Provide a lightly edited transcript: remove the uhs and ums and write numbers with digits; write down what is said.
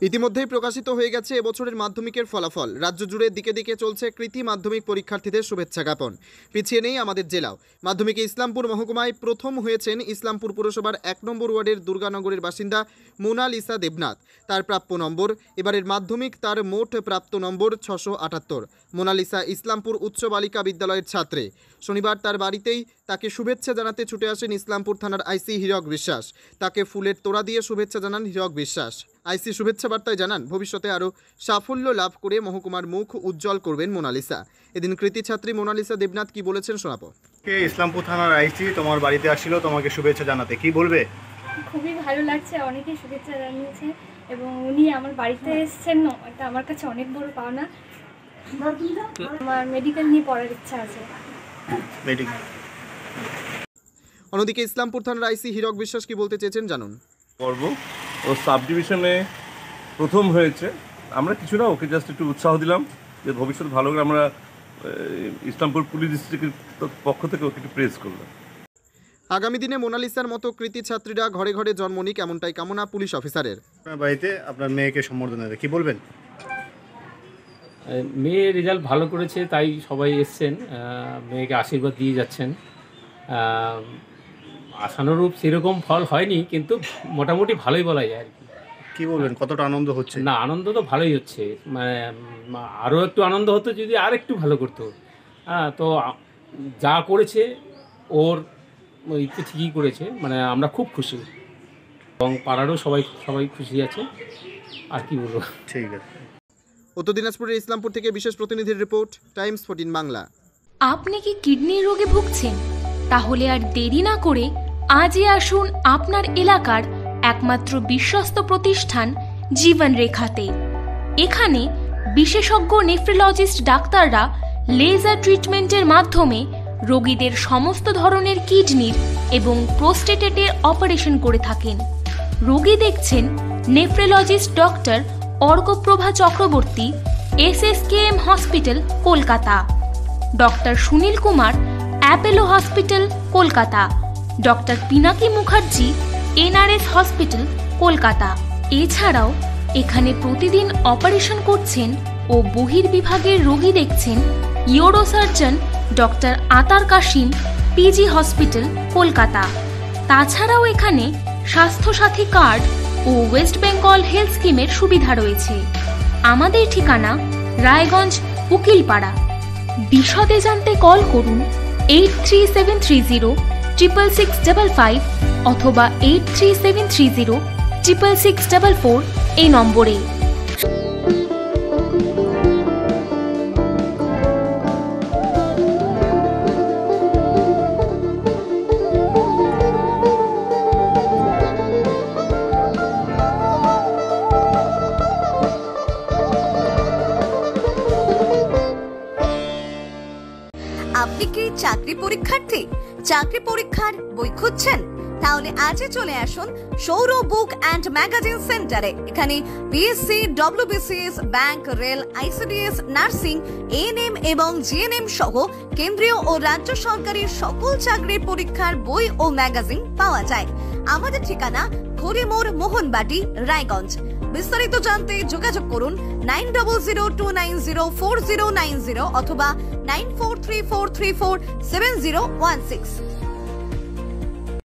ইতিমধ্যেই প্রকাশিত হয়ে গেছে এবছরের মাধ্যমিকের ফলাফল। রাজ্য জুড়ে দিকে দিকে চলছে কৃতি মাধ্যমিক পরীক্ষার্থীদের শুভেচ্ছা জ্ঞাপন। পিছিয়ে নেই আমাদের জেলাও। মাধ্যমিকে ইসলামপুর মহকুমায় প্রথম হয়েছেন ইসলামপুর পুরসভার 1 নম্বর ওয়ার্ডের দুর্গানগরের বাসিন্দা মোনালিসা দেবনাথ। তার প্রাপ্য নম্বর, এবারের মাধ্যমিক তার মোট প্রাপ্ত নম্বর 678। মোনালিসা ইসলামপুর উচ্চ বালিকা বিদ্যালয়ের ছাত্রী। শনিবার তার বাড়িতেই তাকে শুভেচ্ছা জানাতে ছুটে আসেন ইসলামপুর থানার আইসি হীরক বিশ্বাস। তাকে ফুলের তোড়া দিয়ে শুভেচ্ছা জানান হীরক বিশ্বাস। আইসি শুভেচ্ছা বার্তায় জানান, ভবিষ্যতে আরও সাফল্য লাভ করে মহকুমার মুখ উজ্জ্বল করবেন মোনালিসা। এদিন কৃতি ছাত্রী মোনালিসা দেবনাথ কি বলেছেন শোনাবো। ইসলামপুর থানার আইসি তোমার বাড়িতে আসছিল তোমাকে শুভেচ্ছা জানাতে, কি বলবে? খুবই ভালো লাগছে, অনেকেই শুভেচ্ছা জানিয়েছে এবং উনি আমার বাড়িতে এসেছেন, এটা আমার কাছে অনেক বড় পাওনা। আমার মেডিকেল নিয়ে পড়ার ইচ্ছা আছে। অন্যদিকে ইসলামপুর থানার আইসি হীরক বিশ্বাস কি বলতে চেয়েছেন জানুন। পর্ব ও সাব ডিভিশনে প্রথম হয়েছে, আমরা কিছু না, ওকে জাস্ট একটু উৎসাহ দিলাম যে ভবিষ্যৎ ভালো করে আমরা ইসলামপুর পুলিশ ডিস্ট্রিক্টের পক্ষ থেকে ওকে একটু প্রেস করলাম। আগামী দিনে মোনালিসার মতো কৃতি ছাত্রীরা ঘরে ঘরে জন্ম নিক, এমনটাই কামনা পুলিশ অফিসারের। আপনার বাড়িতে আপনার মেয়েকে সম্বর্ধনা দেয়, কি বলবেন? মেয়ে রেজাল্ট ভালো করেছে, তাই সবাই এসছেন, মেয়েকে আশীর্বাদ দিয়ে যাচ্ছেন। আশানুরূপ সেরকম ফল হয়নি, কিন্তু মোটামুটি ভালোই বলা যায় আর কি। কি বলবেন, কতটা আনন্দ হচ্ছে? না, আনন্দ তো ভালোই হচ্ছে, মানে আরও একটু আনন্দ হতো যদি আর একটু ভালো করতো। তো যা করেছে ওর ইচ্ছে ঠিকই করেছে, মানে আমরা খুব খুশি এবং পাড়ারও সবাই খুশি আছে। আর কি বলবো। ঠিক আছে। উত্তর দিনাজপুরের ইসলামপুর থেকে বিশেষ প্রতিনিধির রিপোর্ট, টাইমস 14 বাংলা। আপনি কি কিডনির রোগে ভুগছেন? তাহলে আর দেরি না করে আজই আসুন আপনার এলাকার একমাত্র বিশ্বস্ত প্রতিষ্ঠান জীবন রেখাতে। এখানে বিশেষজ্ঞ নেফ্রোলজিস্ট ডাক্তাররা লেজার ট্রিটমেন্টের মাধ্যমে রোগীদের সমস্ত ধরনের কিডনির এবং প্রোস্টেটেটের অপারেশন করে থাকেন। রোগী দেখছেন nephrologist doctor Arkaprava Chakraborty, SSKM hospital, Kolkata. Doctor Sunil Kumar, Apollo hospital, Kolkata. Doctor Pinaki Mukherjee, NRS hospital, Kolkata. এছাড়াও এখানে প্রতিদিন অপারেশন করছেন ও বহির্বিভাগের রোগী দেখছেন ইউরোসার্জন ডক্টর আতার কাশিম, PG হসপিটাল, কলকাতা। তাছাড়াও এখানে স্বাস্থ্যসাথী কার্ড ও ওয়েস্ট বেঙ্গল হেলথ স্কিমের সুবিধা রয়েছে। আমাদের ঠিকানা রায়গঞ্জ, উকিলপাড়া। বিশদে জানতে কল করুন 8373066655 অথবা 8373066644 এই নম্বরে। আপনি কি চাকরি পরীক্ষার্থী? চাকরি পরীক্ষার বই খুঁজছেন? তাহলে আজই চলে আসুন সৌরভ বুক অ্যান্ড ম্যাগাজিন সেন্টারে। এখানে PSC, WBCS, bank, rail, ICDS, nursing, ANM এবং GNM সহ কেন্দ্রীয় ও রাজ্য সরকারের সকল চাকরির পরীক্ষার বই ও ম্যাগাজিন পাওয়া যায়। আমাদের ঠিকানা হরিমোড়, মোহনবাটি, রায়গঞ্জ। বিস্তারিত জানতে যোগাযোগ করুন 9002904090 অথবা 9434347016।